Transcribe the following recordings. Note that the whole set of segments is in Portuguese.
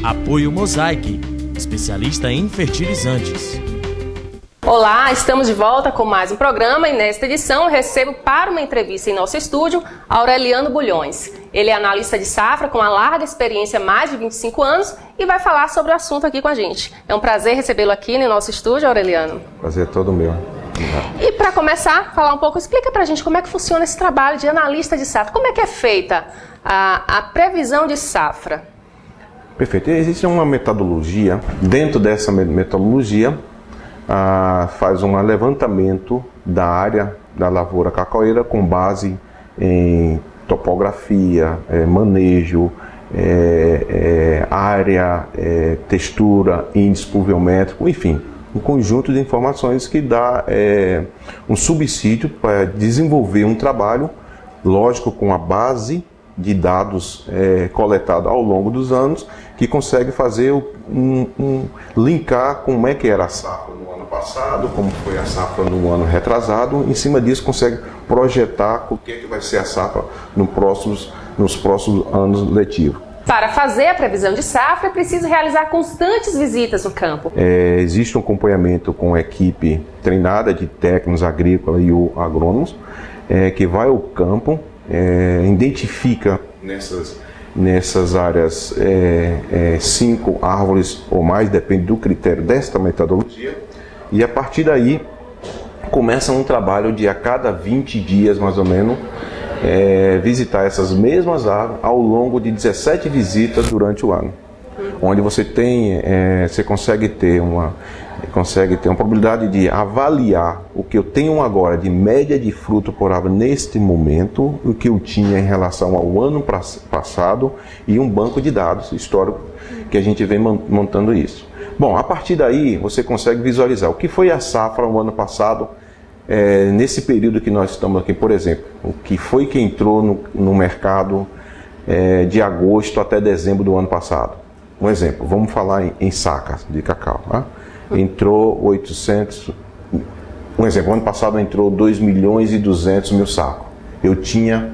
Apoio Mosaic, especialista em fertilizantes. Olá, estamos de volta com mais um programa e nesta edição eu recebo para uma entrevista em nosso estúdio Aureliano Bulhões. Ele é analista de safra com uma larga experiência, mais de 25 anos, e vai falar sobre o assunto aqui com a gente. É um prazer recebê-lo aqui no nosso estúdio, Aureliano. Prazer é todo meu. E para começar, falar um pouco, explica para a gente como é que funciona esse trabalho de analista de safra. Como é que é feita a previsão de safra? Perfeito. Existe uma metodologia. Dentro dessa metodologia, faz um levantamento da área da lavoura cacaueira com base em topografia, manejo, área, textura, índice pluviométrico, enfim, um conjunto de informações que dá um subsídio para desenvolver um trabalho, lógico, com a base de dados coletados ao longo dos anos, que consegue fazer linkar como é que era a safra no ano passado, como foi a safra no ano retrasado. Em cima disso consegue projetar o que é que vai ser a safra nos próximos anos letivos. Para fazer a previsão de safra é preciso realizar constantes visitas no campo. Existe um acompanhamento com a equipe treinada de técnicos agrícolas e agrônomos, que vai ao campo, identifica nessas áreas 5 árvores ou mais, depende do critério desta metodologia, e a partir daí começa um trabalho de a cada 20 dias mais ou menos visitar essas mesmas árvores ao longo de 17 visitas durante o ano, onde você consegue ter uma probabilidade de avaliar o que eu tenho agora de média de fruto por árvore neste momento, o que eu tinha em relação ao ano passado, e um banco de dados histórico que a gente vem montando isso. Bom, a partir daí você consegue visualizar o que foi a safra no ano passado, nesse período que nós estamos aqui, por exemplo, o que foi que entrou no mercado de agosto até dezembro do ano passado. Um exemplo, vamos falar em sacas de cacau, tá? Entrou 800, um exemplo, ano passado entrou 2.200.000 sacos. Eu tinha,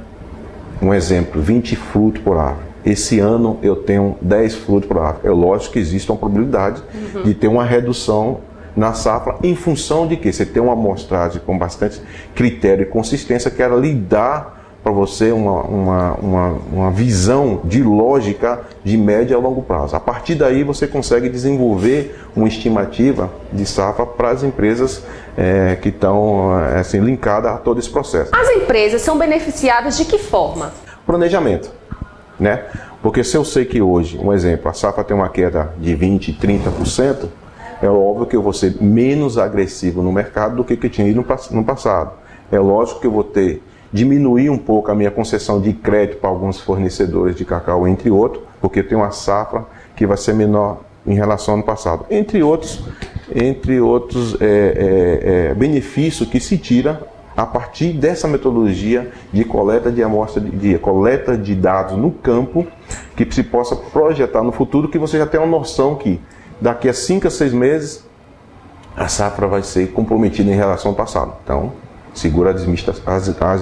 um exemplo, 20 frutos por árvore. Esse ano eu tenho 10 frutos por árvore. É lógico que existe uma probabilidade de ter uma redução na safra em função de que você tem uma amostragem com bastante critério e consistência que ela lhe dá para você uma visão de lógica de médio a longo prazo. A partir daí você consegue desenvolver uma estimativa de safra para as empresas que estão assim, linkadas a todo esse processo. As empresas são beneficiadas de que forma? Planejamento, né? Porque se eu sei que hoje, um exemplo, a safra tem uma queda de 20%, 30%, é óbvio que eu vou ser menos agressivo no mercado do que eu tinha ido no passado. É lógico que eu vou diminuir um pouco a minha concessão de crédito para alguns fornecedores de cacau, entre outros, porque eu tenho uma safra que vai ser menor em relação ao ano passado. Entre outros benefícios que se tira a partir dessa metodologia de coleta de amostra, de coleta de dados no campo, que se possa projetar no futuro, que você já tem uma noção que daqui a 5 a 6 meses a safra vai ser comprometida em relação ao passado. Então, segura as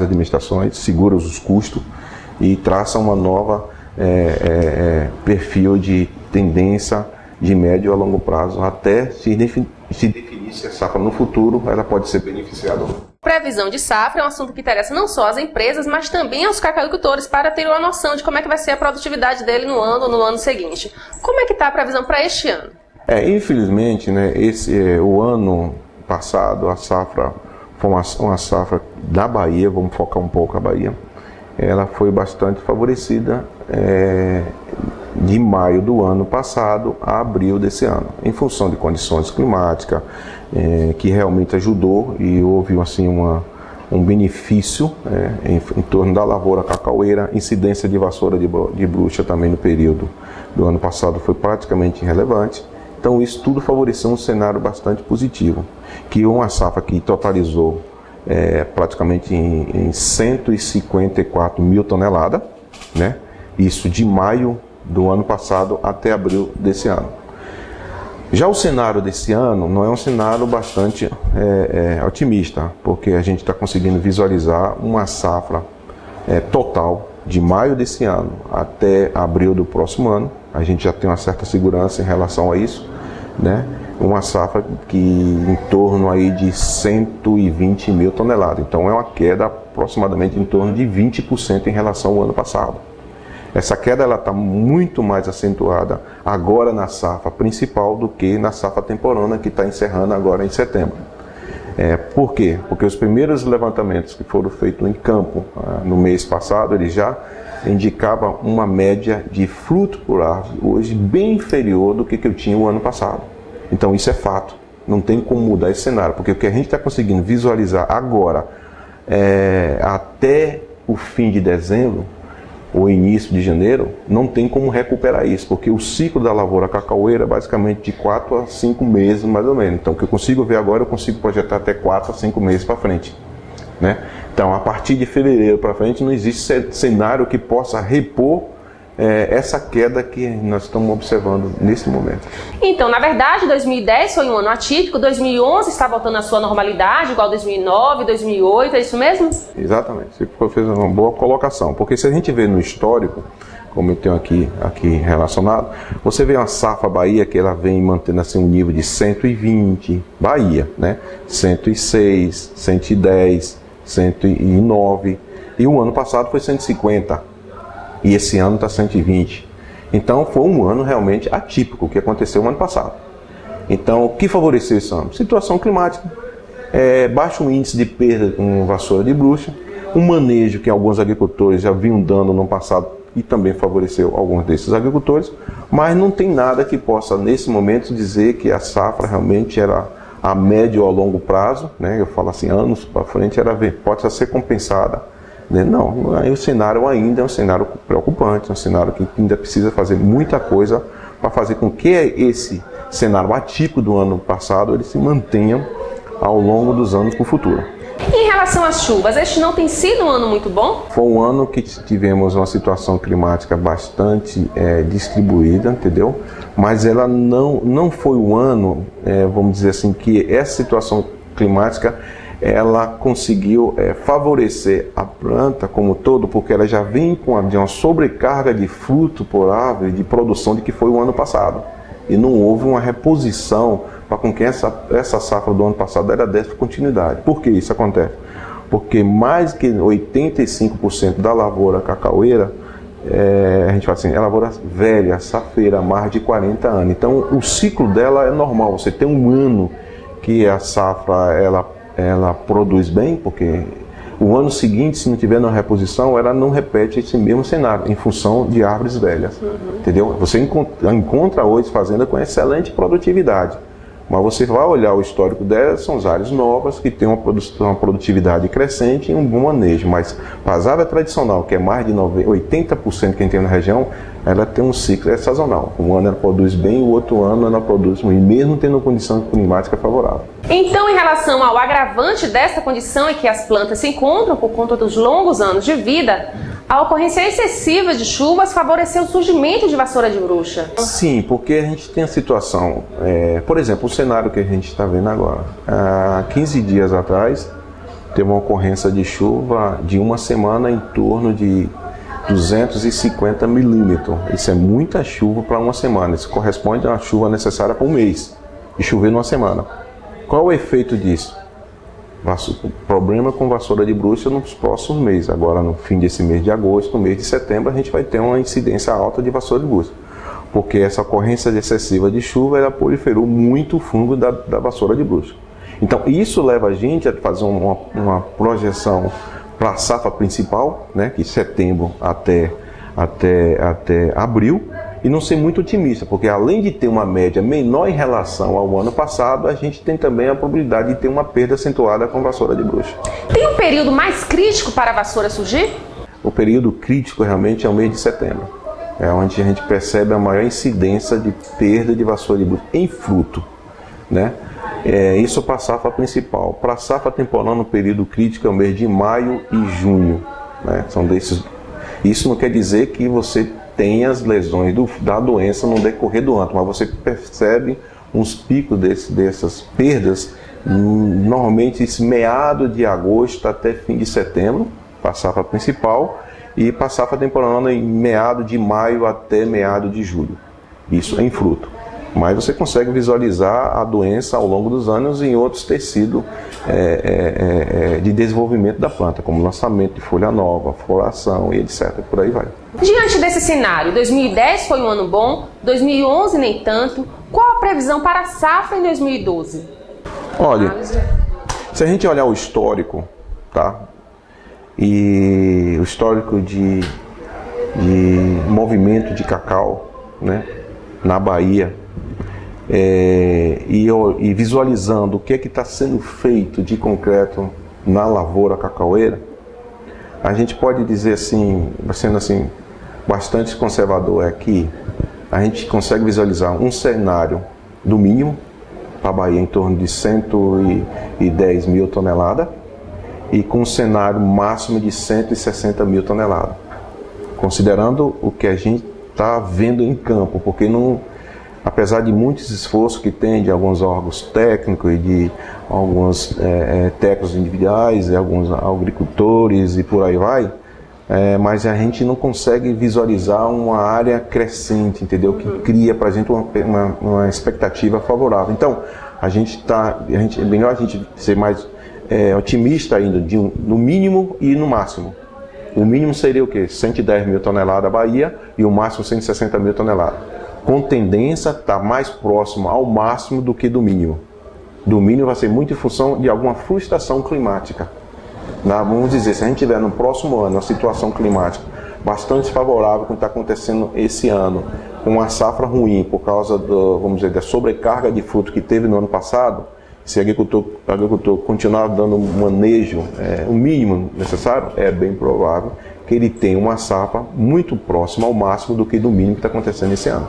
administrações, segura os custos e traça uma nova perfil de tendência de médio a longo prazo, até se definir se a safra no futuro ela pode ser beneficiada ou não. Previsão de safra é um assunto que interessa não só às empresas, mas também aos cacauicultores, para ter uma noção de como é que vai ser a produtividade dele no ano seguinte. Como é que está a previsão para este ano? Infelizmente, né, o ano passado a safra foi uma safra da Bahia, vamos focar um pouco a Bahia, ela foi bastante favorecida de maio do ano passado a abril desse ano, em função de condições climáticas, que realmente ajudou e houve assim, um benefício em torno da lavoura cacaueira. Incidência de vassoura de bruxa também no período do ano passado foi praticamente irrelevante. Então isso tudo favoreceu um cenário bastante positivo, que uma safra que totalizou praticamente em 154 mil toneladas, né? Isso de maio do ano passado até abril desse ano. Já o cenário desse ano não é um cenário bastante otimista, porque a gente está conseguindo visualizar uma safra total de maio desse ano até abril do próximo ano, A gente já tem uma certa segurança em relação a isso, né? Uma safra que em torno aí de 120 mil toneladas. Então é uma queda aproximadamente em torno de 20% em relação ao ano passado. Essa queda está muito mais acentuada agora na safra principal do que na safra temporânea que está encerrando agora em setembro. Por quê? Porque os primeiros levantamentos que foram feitos em campo no mês passado, eles já indicavam uma média de fruto por árvore hoje bem inferior do que eu tinha o ano passado. Então isso é fato, não tem como mudar esse cenário, porque o que a gente está conseguindo visualizar agora, até o fim de dezembro, ou início de janeiro, não tem como recuperar isso, porque o ciclo da lavoura cacaueira é basicamente de 4 a 5 meses mais ou menos. Então o que eu consigo ver agora, eu consigo projetar até 4 a 5 meses para frente, né? Então a partir de fevereiro para frente não existe cenário que possa repor essa queda que nós estamos observando nesse momento. Então, na verdade, 2010 foi um ano atípico, 2011 está voltando à sua normalidade, igual 2009, 2008, é isso mesmo? Exatamente, você fez uma boa colocação, porque se a gente vê no histórico, como eu tenho aqui relacionado, você vê uma safra Bahia que ela vem mantendo assim um nível de 120, Bahia, né? 106, 110, 109, e o ano passado foi 150. E esse ano está 120. Então foi um ano realmente atípico, o que aconteceu no ano passado. Então o que favoreceu esse ano? Situação climática, baixo índice de perda com vassoura de bruxa, um manejo que alguns agricultores já vinham dando no passado e também favoreceu alguns desses agricultores, mas não tem nada que possa nesse momento dizer que a safra realmente era a médio ou a longo prazo, né? Eu falo assim, anos para frente, pode ser compensada. Não, aí o cenário ainda é um cenário preocupante, um cenário que ainda precisa fazer muita coisa para fazer com que esse cenário atípico do ano passado ele se mantenha ao longo dos anos para o futuro. Em relação às chuvas, este não tem sido um ano muito bom? Foi um ano que tivemos uma situação climática bastante distribuída, entendeu? Mas ela não foi um ano, vamos dizer assim, que essa situação climática ela conseguiu favorecer a planta como um todo, porque ela já vem com uma sobrecarga de fruto por árvore, de produção de que foi o ano passado. E não houve uma reposição para com que essa safra do ano passado ela desse continuidade. Por que isso acontece? Porque mais que 85% da lavoura cacaueira, a gente fala assim, é lavoura velha, safeira, mais de 40 anos. Então o ciclo dela é normal, você tem um ano que a safra ela produz bem, porque o ano seguinte, se não tiver uma reposição, ela não repete esse mesmo cenário, em função de árvores velhas, entendeu? Você encontra hoje fazenda com excelente produtividade, mas você vai olhar o histórico delas, são as áreas novas, que tem uma produtividade crescente e um bom manejo, mas a árvore tradicional, que é mais de 80% que a gente tem na região, ela tem um ciclo sazonal. Um ano ela produz bem, o outro ano ela produz ruim, mesmo tendo condição climática favorável. Então, em relação ao agravante dessa condição em que as plantas se encontram por conta dos longos anos de vida, a ocorrência excessiva de chuvas favoreceu o surgimento de vassoura de bruxa? Sim, porque a gente tem a situação, por exemplo, o cenário que a gente está vendo agora. Há 15 dias atrás, teve uma ocorrência de chuva de uma semana em torno de 250 milímetros. Isso é muita chuva para uma semana. Isso corresponde a uma chuva necessária para um mês. E chover numa semana. Qual é o efeito disso? Problema com vassoura de bruxa nos próximos meses. Agora, no fim desse mês de agosto, no mês de setembro, a gente vai ter uma incidência alta de vassoura de bruxa. Porque essa ocorrência excessiva de chuva, ela proliferou muito o fungo da vassoura de bruxa. Então, isso leva a gente a fazer uma projeção para a safra principal, né, que setembro até abril, e não ser muito otimista, porque além de ter uma média menor em relação ao ano passado, a gente tem também a probabilidade de ter uma perda acentuada com vassoura de bruxa. Tem um período mais crítico para a vassoura surgir? O período crítico realmente é o mês de setembro. É onde a gente percebe a maior incidência de perda de vassoura de bruxa em fruto, né? Isso para a safra principal. Para a safra temporânea, o período crítico é o mês de maio e junho, né? São desses. Isso não quer dizer que você tem as lesões da doença no decorrer do ano, mas você percebe uns picos dessas perdas, normalmente esse meado de agosto até fim de setembro, para a safra principal, e para a safra temporânea em meado de maio até meado de julho. Isso é em fruto. Mas você consegue visualizar a doença ao longo dos anos em outros tecidos de desenvolvimento da planta, como lançamento de folha nova, floração e etc. Por aí vai. Diante desse cenário, 2010 foi um ano bom, 2011 nem tanto. Qual a previsão para a safra em 2012? Olha, se a gente olhar o histórico, tá? E o histórico de movimento de cacau, né, na Bahia, e visualizando o que é que está sendo feito de concreto na lavoura cacaueira, a gente pode dizer assim, sendo assim bastante conservador, é que a gente consegue visualizar um cenário do mínimo para a Bahia em torno de 110 mil toneladas e com um cenário máximo de 160 mil toneladas, considerando o que a gente está vendo em campo, porque não, apesar de muitos esforços que tem de alguns órgãos técnicos e de alguns técnicos individuais e alguns agricultores e por aí vai, mas a gente não consegue visualizar uma área crescente, entendeu? Que cria para a gente uma expectativa favorável. Então, é melhor a gente ser mais otimista ainda, no mínimo e no máximo. O mínimo seria o quê? 110 mil toneladas da Bahia e o máximo 160 mil toneladas. Com tendência a estar mais próximo ao máximo do que do mínimo. Do mínimo vai ser muito em função de alguma frustração climática. Vamos dizer, se a gente tiver no próximo ano uma situação climática bastante favorável como está acontecendo esse ano, com uma safra ruim por causa da sobrecarga de fruto que teve no ano passado, se o agricultor continuar dando um manejo, o mínimo necessário, é bem provável que ele tenha uma safra muito próxima ao máximo do que do mínimo que está acontecendo esse ano.